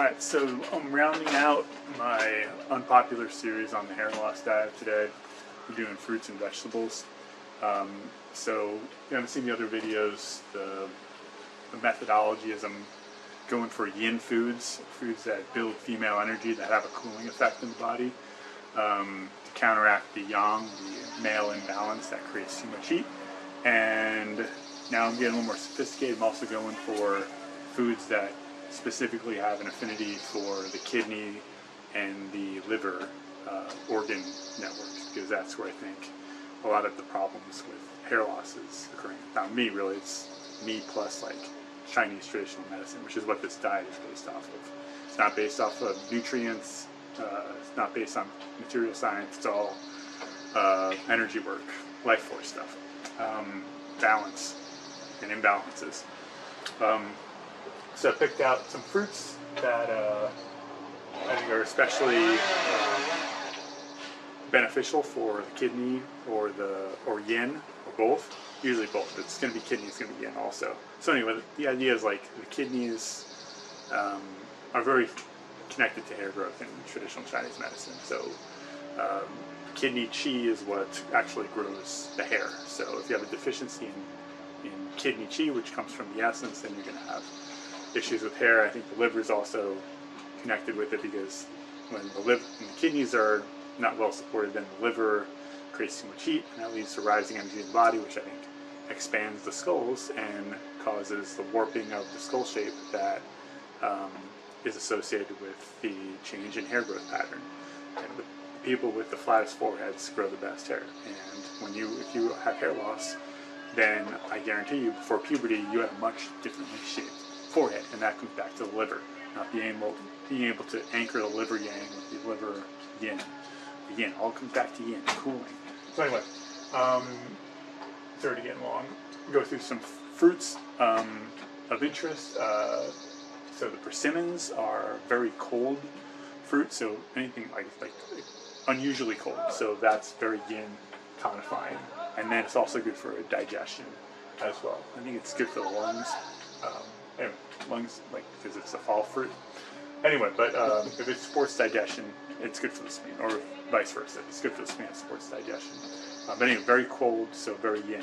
Alright, so I'm rounding out my unpopular series on the hair loss diet today. We're doing fruits and vegetables. So if you haven't seen the other videos, the methodology is I'm going for yin foods, foods that build female energy, that have a cooling effect in the body, to counteract the yang, the male imbalance that creates too much heat. And now I'm getting a little more sophisticated. I'm also going for foods that specifically have an affinity for the kidney and the liver organ networks, because that's where I think a lot of the problems with hair loss is occurring. Not me, really, it's me plus like Chinese traditional medicine, which is what this diet is based off of. It's not based off of nutrients, it's not based on material science, it's all energy work, life force stuff, balance and imbalances. So I picked out some fruits that I think are especially beneficial for the kidney or yin, or both. Usually both. It's going to be kidney, it's going to be yin also. So anyway, the idea is like the kidneys are very connected to hair growth in traditional Chinese medicine. So kidney qi is what actually grows the hair. So if you have a deficiency in kidney qi, which comes from the essence, then you're going to have issues with hair. I think the liver is also connected with it, because when the kidneys are not well supported, then the liver creates too much heat, and that leads to rising energy in the body, which I think expands the skulls and causes the warping of the skull shape that is associated with the change in hair growth pattern. And the people with the flattest foreheads grow the best hair. And if you have hair loss, then I guarantee you, before puberty, you have a much differently shaped forehead, and that comes back to the liver, not being able to anchor the liver yang with the liver yin. The yin all comes back to yin, cooling. So anyway, it's already getting long. We'll go through some fruits of interest. So the persimmons are very cold fruit, so anything like unusually cold. So that's very yin, tonifying, and then it's also good for digestion as well. I think it's good for the lungs. Anyway, lungs, because it's a fall fruit. Anyway, but if it supports digestion, it's good for the spleen, or vice versa. If it's good for the spleen, it supports digestion. But anyway, very cold, so very yin.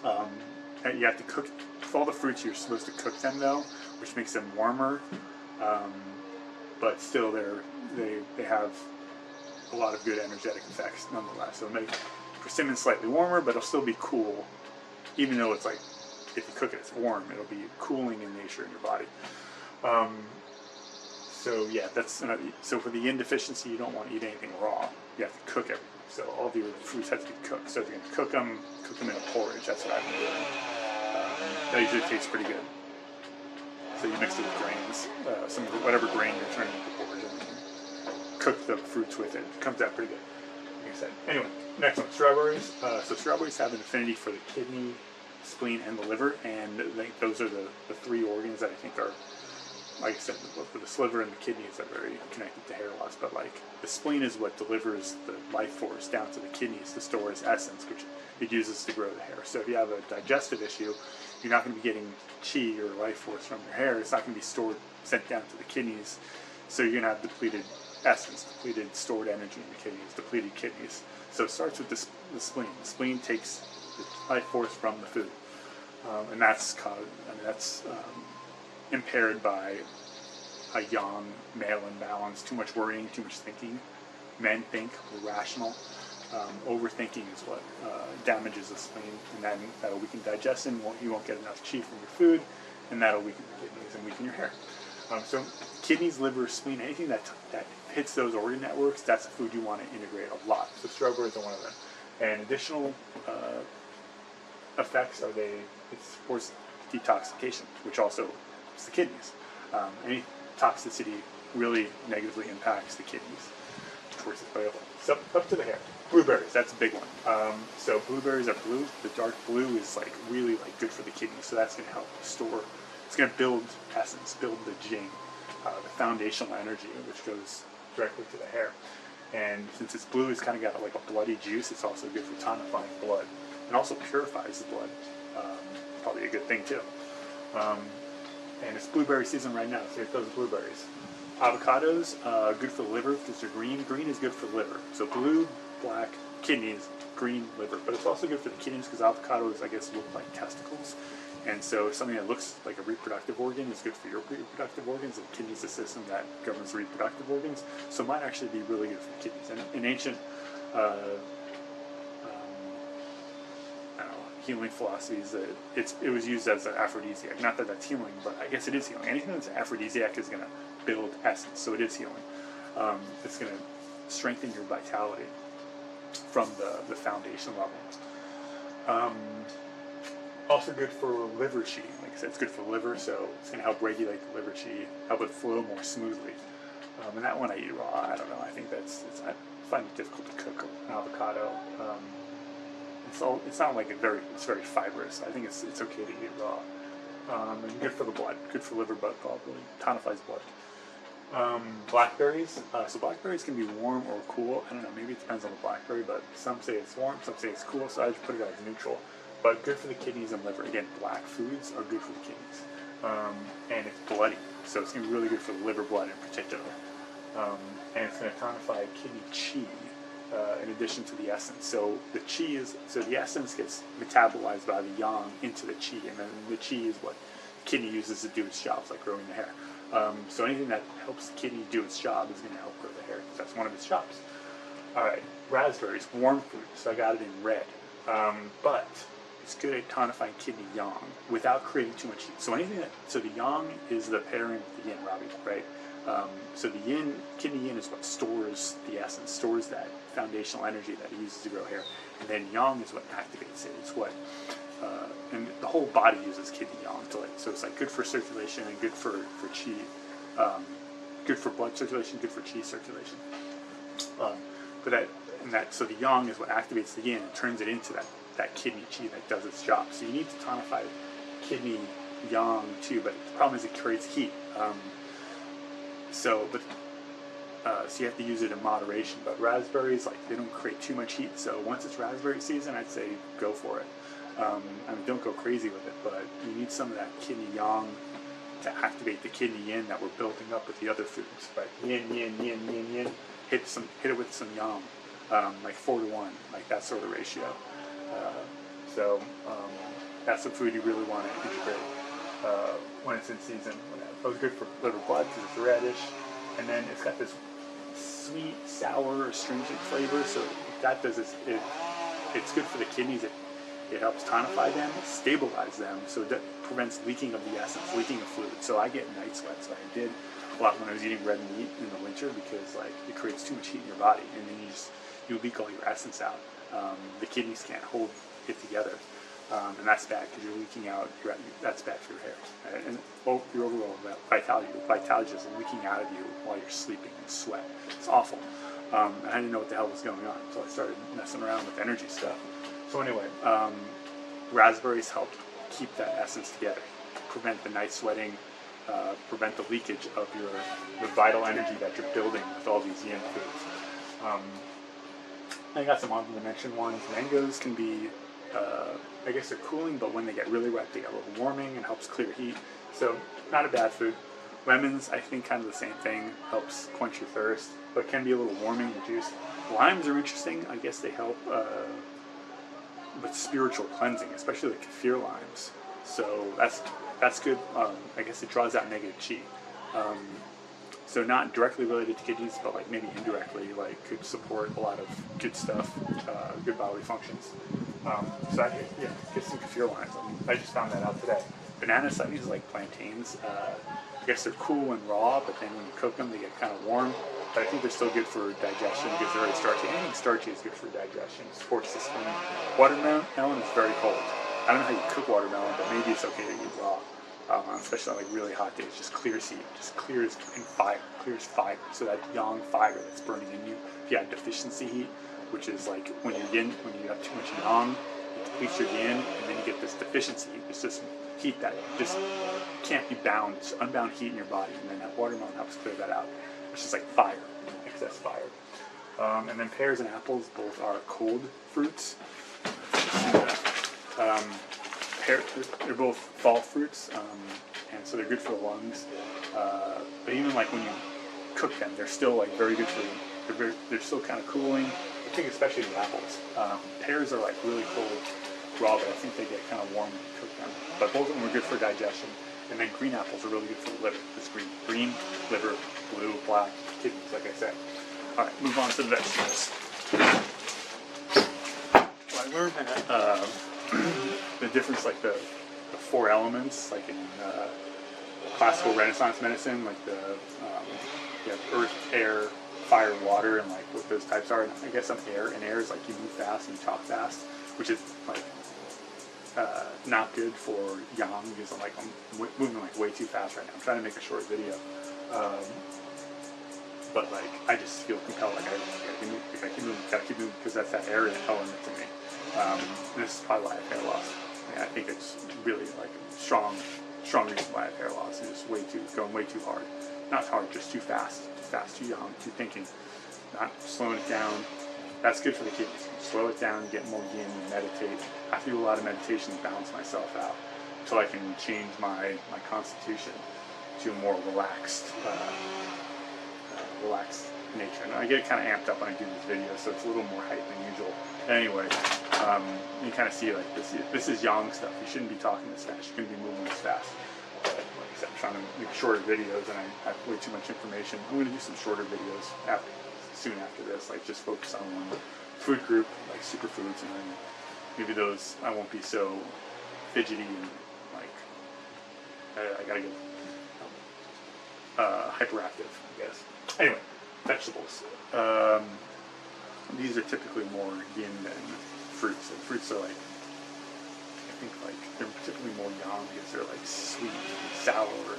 You have to cook, for all the fruits you're supposed to cook them though, which makes them warmer, but still they have a lot of good energetic effects nonetheless. So it'll make persimmon slightly warmer, but it'll still be cool, even though it's like, if you cook it, it's warm. It'll be cooling in nature in your body. So yeah, so for the Yin Deficiency, you don't want to eat anything raw. You have to cook everything. So all of your fruits have to be cooked. So if you're going to cook them in a porridge. That's what I've been doing. That usually tastes pretty good. So you mix it with grains, whatever grain you're turning into porridge, and cook the fruits with it. It comes out pretty good, like I said. Anyway, next one, strawberries. So strawberries have an affinity for the kidney, spleen, and the liver, and those are the three organs that I think are, like I said, for the liver and the kidneys are very connected to hair loss, but like the spleen is what delivers the life force down to the kidneys to store its essence, which it uses to grow the hair. So if you have a digestive issue, you're not going to be getting qi or life force from your hair. It's not going to be sent down to the kidneys, so you're going to have depleted essence, depleted stored energy in the kidneys, depleted kidneys. So it starts with the spleen. The spleen takes the life force from the food, and that's impaired by a yang male imbalance, too much worrying, too much thinking. Men think, we're rational. Overthinking is what damages the spleen, and then that'll weaken digestion. You won't get enough qi from your food, and that'll weaken the kidneys and weaken your hair. So kidneys, liver, spleen, anything that hits those organ networks, that's a food you want to integrate a lot. So strawberries are one of them. And additional effects are it supports detoxification, which also is the kidneys. Any toxicity really negatively impacts the kidneys towards the oil. So up to the hair. Blueberries, that's a big one. So blueberries are blue. The dark blue is really good for the kidneys. So that's going to help store. It's going to build essence, build the jing, the foundational energy, which goes directly to the hair. And since it's blue, it's kind of got like a bloody juice. It's also good for tonifying blood, and also purifies the blood. Probably a good thing too. and it's blueberry season right now, so here's those blueberries. Avocados, good for the liver because they're green. Green is good for the liver. So blue, black, kidneys, green, liver. But it's also good for the kidneys because avocados, I guess, look like testicles. And so something that looks like a reproductive organ is good for your reproductive organs, and kidneys the system that governs reproductive organs. So it might actually be really good for the kidneys. And in ancient I don't know, healing philosophies, it was used as an aphrodisiac. Not that that's healing, but I guess it is healing. Anything that's aphrodisiac is going to build essence, so it is healing. It's going to strengthen your vitality from the foundation level. Also good for liver qi. Like I said, it's good for the liver, so it's going to help regulate the liver qi, help it flow more smoothly. And that one I eat raw. I don't know. I think I find it difficult to cook an avocado. It's not like it's very fibrous. I think it's okay to eat raw. And good for the blood, good for liver blood probably. Tonifies blood. Blackberries. So blackberries can be warm or cool. I don't know. Maybe it depends on the blackberry, but some say it's warm, some say it's cool. So I just put it as neutral. But good for the kidneys and liver. Again, black foods are good for the kidneys. And it's bloody, so it's going to be really good for the liver blood in particular. And it's going to tonify kidney qi in addition to the essence. So the essence gets metabolized by the yang into the qi, and then the qi is what the kidney uses to do its jobs, like growing the hair. So anything that helps the kidney do its job is going to help grow the hair, because that's one of its jobs. All right, raspberries, warm food, so I got it in red. But it's good at tonifying kidney yang without creating too much heat. So the yang is the pairing with the yin, Robbie, right? So the yin, kidney yin is what stores the essence, stores that foundational energy that it uses to grow hair. And then yang is what activates it. It's what, and the whole body uses kidney yang so it's like good for circulation and good for qi, good for blood circulation, good for qi circulation. So the yang is what activates the yin and turns it into that kidney qi that does its job. So you need to tonify kidney yang too, but the problem is it creates heat. So you have to use it in moderation. But raspberries, they don't create too much heat. So once it's raspberry season, I'd say go for it. Don't go crazy with it, but you need some of that kidney yang to activate the kidney yin that we're building up with the other foods. Right? Yin, yin, yin, yin, yin. Hit it with some yang, like 4-to-1, like that sort of ratio. That's the food you really want to integrate when it's in season. It's good for liver blood because it's reddish, and then it's got this sweet, sour, astringent flavor. So that does it's good for the kidneys. It helps tonify them, stabilize them, so that prevents leaking of the essence, leaking of fluid. So I get night sweats. So I did a lot when I was eating red meat in the winter because it creates too much heat in your body, and then you leak all your essence out. The kidneys can't hold it together, and that's bad because you're leaking out. That's bad for your hair, right? And your overall vitality. Your vitality is just leaking out of you while you're sleeping in sweat. It's awful. And I didn't know what the hell was going on, so I started messing around with energy stuff. So anyway, raspberries help keep that essence together, prevent the night sweating, prevent the leakage of the vital energy that you're building with all these yin foods. I got some honorable mention ones. Mangoes can be, I guess they're cooling, but when they get really wet, they get a little warming and helps clear heat. So not a bad food. Lemons, I think kind of the same thing, helps quench your thirst, but can be a little warming in the juice. Limes are interesting. I guess they help with spiritual cleansing, especially the kaffir limes. So that's good. I guess it draws out negative qi. So not directly related to kidneys, but maybe indirectly, could support a lot of good stuff, good bodily functions. Get some kaffir limes. I just found that out today. Bananas, I use like plantains. I guess they're cool and raw, but then when you cook them, they get kind of warm. But I think they're still good for digestion because they're very starchy. Anything starchy is good for digestion, supports the skin. Watermelon is very cold. I don't know how you cook watermelon, but maybe it's okay to eat raw. Especially on really hot days, just clears heat, just clears clears fiber. So that yang fiber that's burning in you. If you have deficiency heat, which is like when you have too much yang, it depletes your yin, and then you get this deficiency heat. It's just heat that just can't be bound. It's unbound heat in your body, and then that watermelon helps clear that out. It's just like fire, excess fire. And then pears and apples both are cold fruits. They're both fall fruits, and so they're good for the lungs. But even like when you cook them, they're still like very good for. They're still kind of cooling. I think especially the apples. Pears are like really cold raw, but I think they get kind of warm when you cook them. But both of them are good for digestion. And then green apples are really good for the liver. It's green, liver, blue, black, kidneys, like I said. All right, move on to the vegetables. Well, I learned that the difference, like the four elements, like in classical Renaissance medicine, like the you have earth, air, fire, water, and like what those types are. And I guess I'm air, and air is like you move fast and you talk fast, which is like not good for yang, because I'm moving like way too fast right now. I'm trying to make a short video, but like I just feel compelled, like I gotta keep moving because that's that air element to me. And this is probably why I have hair loss. I think it's really like a strong reason why I have hair loss. It's just going way too hard. Not hard, just too fast, too young, too thinking. Not slowing it down. That's good for the kidneys. Slow it down, get more yin, and meditate. I have to do a lot of meditation to balance myself out until I can change my constitution to a more relaxed nature. And I get kind of amped up when I do this video, so it's a little more hype than usual. Anyway, you kind of see like this is yang stuff. You shouldn't be talking this fast. You shouldn't be moving this fast. But like I said, I'm trying to make shorter videos, and I have way too much information. I'm going to do some shorter videos soon after this, like just focus on one food group, like superfoods, and then maybe those I won't be so fidgety and like I gotta get hyperactive, I guess. Anyway, vegetables. These are typically more yin than fruits. And fruits are like, I think like they're typically more yang because they're like sweet and sour.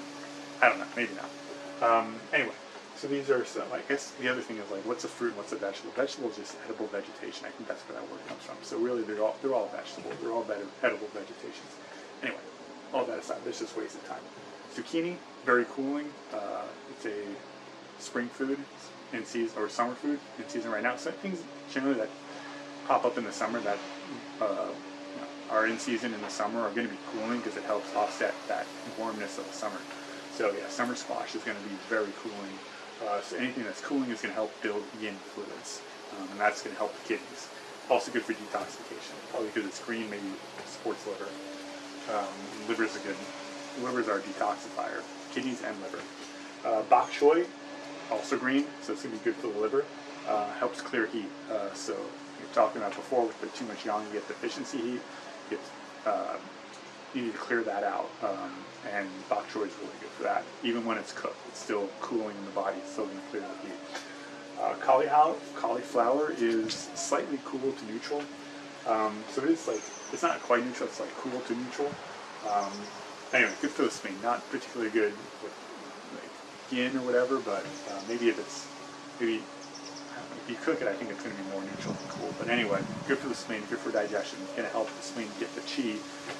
I don't know, maybe not. Anyway. So these are, I guess the other thing is like, what's a fruit and what's a vegetable? Vegetable is just edible vegetation. I think that's where that word comes from. So really, they're all vegetables. They're all edible vegetations. Anyway, all that aside, there's just waste of time. Zucchini, very cooling. It's a spring food in season, or summer food in season right now. So things generally that pop up in the summer that are in season in the summer are going to be cooling because it helps offset that warmness of the summer. So yeah, summer squash is going to be very cooling. So anything that's cooling is going to help build yin fluids, and that's going to help the kidneys. Also good for detoxification, probably because it's green, maybe supports liver. Livers are a detoxifier, kidneys and liver. Bok choy, also green, so it's going to be good for the liver. Helps clear heat. So you're talking about before with the too much yang, you get deficiency heat. You need to clear that out, and bok choy is really good for that. Even when it's cooked, it's still cooling in the body, it's still going to clear the heat. Cauliflower is slightly cool to neutral, so it is like, it's not quite neutral, it's like cool to neutral. Anyway, good for the spleen, not particularly good with like yin or whatever, but maybe if you cook it, I think it's going to be more neutral than cool. But anyway, good for the spleen, good for digestion. It's going to help the spleen get the chi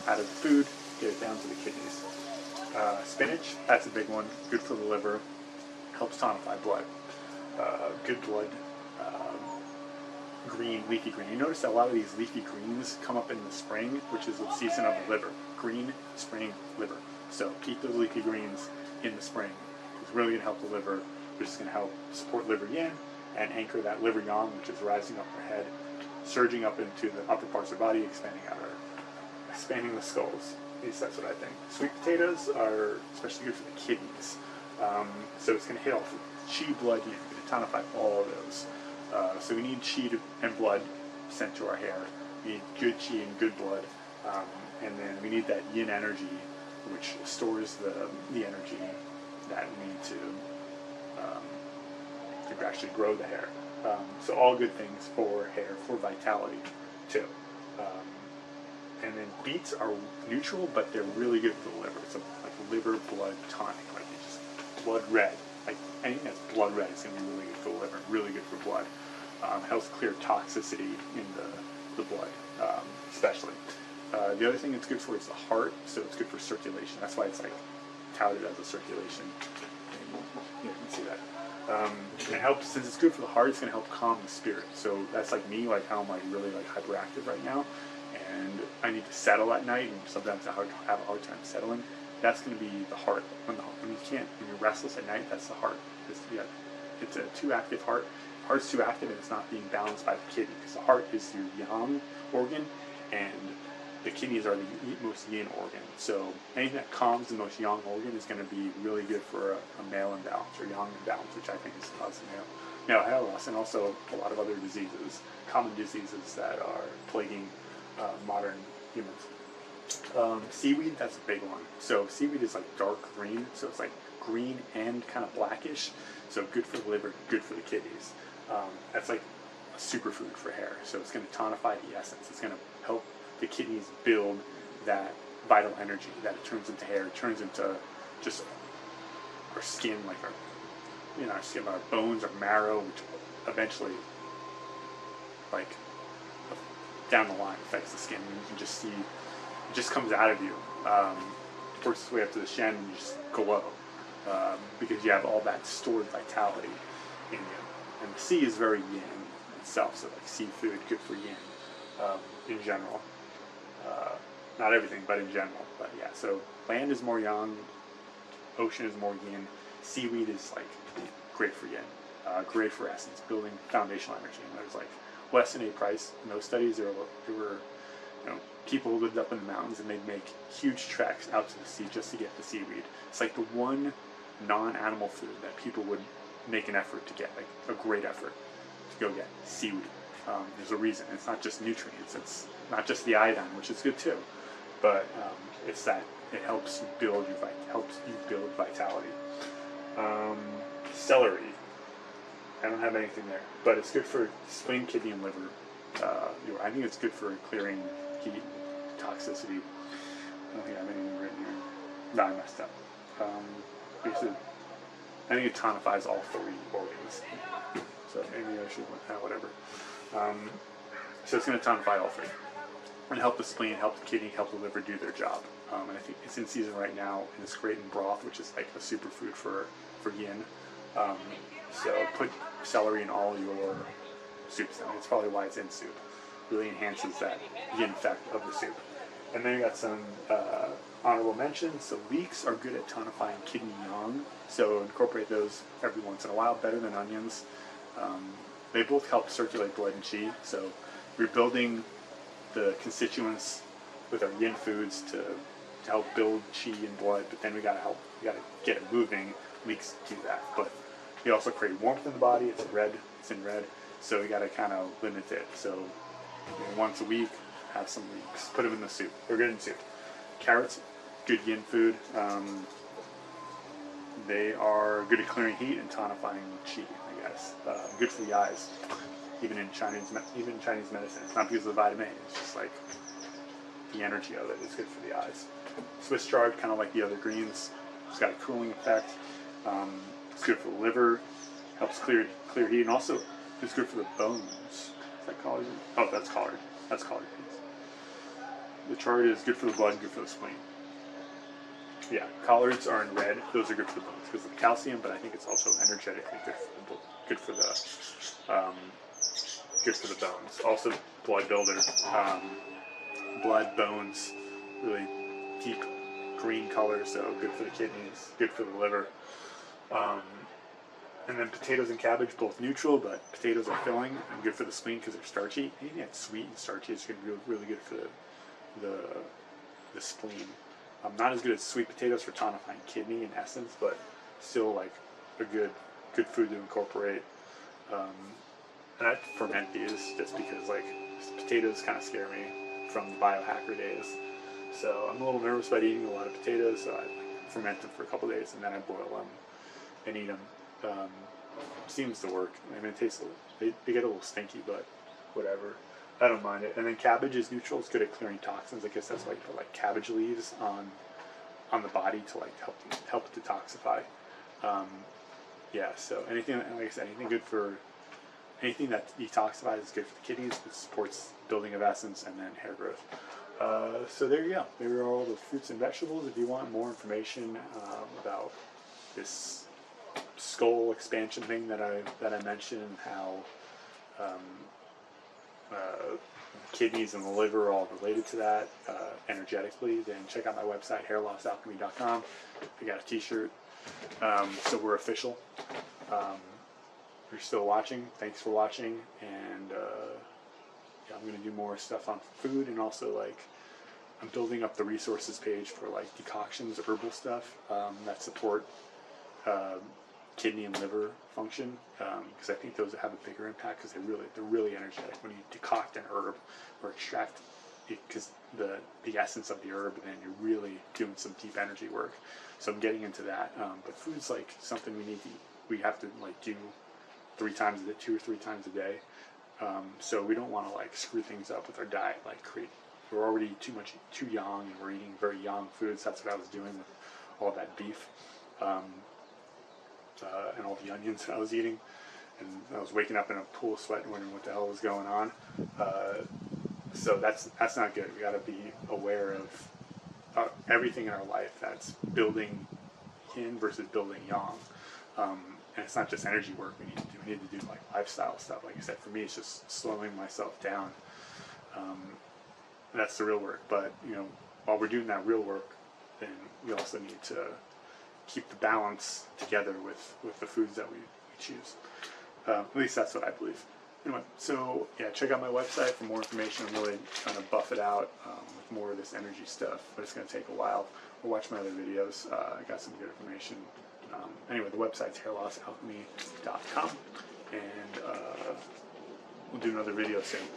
out of the food, get it down to the kidneys. Spinach, that's a big one. Good for the liver, helps tonify blood. Good blood, green, leafy green. You notice that a lot of these leafy greens come up in the spring, which is the season of the liver. Green, spring, liver. So keep those leafy greens in the spring. It's really going to help the liver, which is going to help support liver yin and anchor that liver yang, which is rising up our head, surging up into the upper parts of the body, expanding the skulls. At least that's what I think. Sweet potatoes are especially good for the kidneys. So it's going to hit off chi, blood, yin. It's going to tonify all of those. So we need chi and blood sent to our hair. We need good chi and good blood. And then we need that yin energy, which stores the energy that we need to actually grow the hair. So all good things for hair, for vitality too. And then beets are neutral, but they're really good for the liver. It's like liver blood tonic, like it's just blood red. Like anything that's blood red is going to be really good for the liver, really good for blood. Helps clear toxicity in the blood, especially. The other thing it's good for is the heart, so it's good for circulation. That's why it's like touted as a circulation. You can see that. It helps, since it's good for the heart, it's going to help calm the spirit. So that's like me, like how I'm like really like hyperactive right now, and I need to settle at night, and sometimes I have a hard time settling. that's going to be the heart. When you're restless at night, that's the heart. It's a too active heart. Heart's too active and it's not being balanced by the kidney, because the heart is your yang organ and the kidneys are the most yin organ. So anything that calms the most yang organ is going to be really good for a male imbalance or yang imbalance, which I think is causing male hair loss, and also a lot of other diseases, common diseases that are plaguing modern humans. Seaweed, that's a big one. So seaweed is like dark green, so it's like green and kind of blackish. So good for the liver, good for the kidneys. That's like a superfood for hair. So it's going to tonify the essence. It's going to help the kidneys build that vital energy that it turns into hair, turns into just our skin, like our skin, our bones, our marrow, which eventually, like down the line, affects the skin. And you can just see it just comes out of you, works its way up to the shin, and you just glow because you have all that stored vitality in you. And the sea is very yin itself, so like seafood, good for yin in general. Not everything, but in general. But yeah, so land is more yang, ocean is more yin, seaweed is like great for yin, great for essence, building foundational energy. And there's like less than a price in those studies. There were people who lived up in the mountains and they'd make huge treks out to the sea just to get the seaweed. It's like the one non-animal food that people would make an effort to get, like a great effort to go get seaweed. There's a reason. It's not just nutrients. It's not just the iodine, which is good too, but it's that it helps you build vitality. Celery. I don't have anything there, but it's good for spleen, kidney, and liver. I think it's good for clearing heat and toxicity. I don't think I have anything written here. No, I messed up. Basically, I think it tonifies all three organs. So maybe I should, whatever. So it's going to tonify all three and help the spleen, help the kidney, help the liver do their job. And I think it's in season right now, and it's great in broth, which is like a superfood for yin. So put celery in all your soups. I mean, it's probably why it's in soup. Really enhances that yin effect of the soup. And then you got some honorable mentions. So leeks are good at tonifying kidney yang. So incorporate those every once in a while, better than onions. They both help circulate blood and qi. So we're building the constituents with our yin foods to help build qi and blood, but then we gotta get it moving. Leeks do that, but they also create warmth in the body. It's in red, so we gotta kind of limit it. So once a week, have some leeks. Put them in the soup. They're good in soup. Carrots, good yin food. They are good at clearing heat and tonifying qi, I guess. Good for the eyes, even in Chinese medicine. It's not because of the vitamin A. It's just like the energy of it is good for the eyes. Swiss chard, kind of like the other greens, it's got a cooling effect. It's good for the liver, helps clear heat, and also it's good for the bones. Is that collard? Oh, that's collard. That's collard greens. The chard is good for the blood, good for the spleen. Yeah, collards are in red. Those are good for the bones because of the calcium, but I think it's also energetically good for the bones. Also, blood builder. Blood, bones, really deep green color, so good for the kidneys, good for the liver. And then potatoes and cabbage, both neutral, but potatoes are filling and good for the spleen because they're starchy. Anything that's sweet and starchy is going to be really good for the spleen. Not as good as sweet potatoes for tonifying kidney in essence, but still like a good food to incorporate. And I ferment these just because like potatoes kind of scare me from the biohacker days. So I'm a little nervous about eating a lot of potatoes, so I ferment them for a couple days and then I boil them and eat them. Seems to work. I mean, it tastes they get a little stinky, but whatever. I don't mind it. And then cabbage is neutral. It's good at clearing toxins. I guess that's why you put like cabbage leaves on the body to like help detoxify. Yeah. So anything, like I said, anything that detoxifies is good for the kidneys. It supports building of essence and then hair growth. So there you go. There are all the fruits and vegetables. If you want more information about this skull expansion thing that I mentioned, and how kidneys and the liver are all related to that energetically, then check out my website, hairlossalchemy.com. I got a t-shirt. So we're official. If you're still watching, thanks for watching. And yeah, I'm going to do more stuff on food, and also like I'm building up the resources page for like decoctions, herbal stuff that support kidney and liver function, because I think those have a bigger impact, because they're really energetic when you decoct an herb or extract it, because the essence of the herb, then you're really doing some deep energy work. So I'm getting into that, but food's like something we have to like do 2 or 3 times a day. So we don't want to like screw things up with our diet, like we're already too young, and we're eating very young foods. That's what I was doing with all that beef. And all the onions that I was eating, and I was waking up in a pool of sweat and wondering what the hell was going on. So that's not good. We got to be aware of everything in our life that's building yin versus building yang. And it's not just energy work we need to do. We need to do like lifestyle stuff. Like I said, for me, it's just slowing myself down. That's the real work. But while we're doing that real work, then we also need to keep the balance together with the foods that we choose. At least that's what I believe. Anyway, so yeah, check out my website for more information. I'm really trying to buff it out with more of this energy stuff, but it's going to take a while. Or watch my other videos. I got some good information. Anyway, the website's hairlossalchemy.com, and we'll do another video soon.